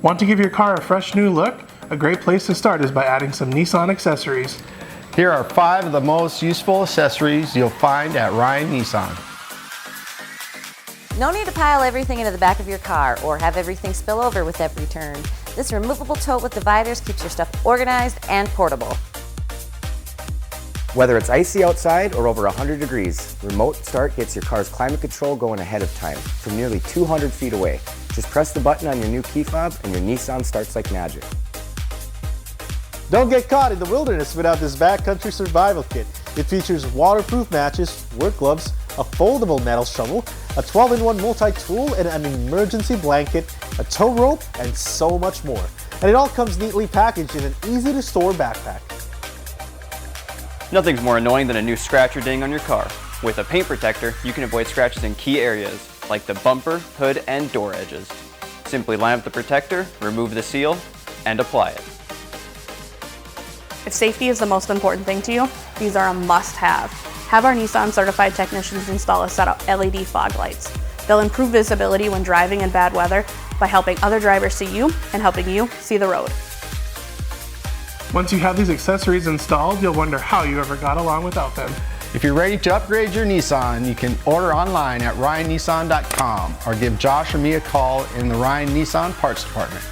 Want to give your car a fresh new look? A great place to start is by adding some Nissan accessories. Here are 5 of the most useful accessories you'll find at Ryan Nissan. No need to pile everything into the back of your car or have everything spill over with every turn. This removable tote with dividers keeps your stuff organized and portable. Whether it's icy outside or over 100 degrees, Remote Start gets your car's climate control going ahead of time from nearly 200 feet away. Just press the button on your new key fob and your Nissan starts like magic. Don't get caught in the wilderness without this backcountry survival kit. It features waterproof matches, work gloves, a foldable metal shovel, a 12-in-1 multi-tool, and an emergency blanket, a tow rope, and so much more. And it all comes neatly packaged in an easy-to-store backpack. Nothing's more annoying than a new scratch or ding on your car. With a paint protector, you can avoid scratches in key areas, like the bumper, hood, and door edges. Simply line up the protector, remove the seal, and apply it. If safety is the most important thing to you, these are a must-have. Have our Nissan certified technicians install a set of LED fog lights. They'll improve visibility when driving in bad weather by helping other drivers see you and helping you see the road. Once you have these accessories installed, you'll wonder how you ever got along without them. If you're ready to upgrade your Nissan, you can order online at ryannissan.com or give Josh or me a call in the Ryan Nissan Parts Department.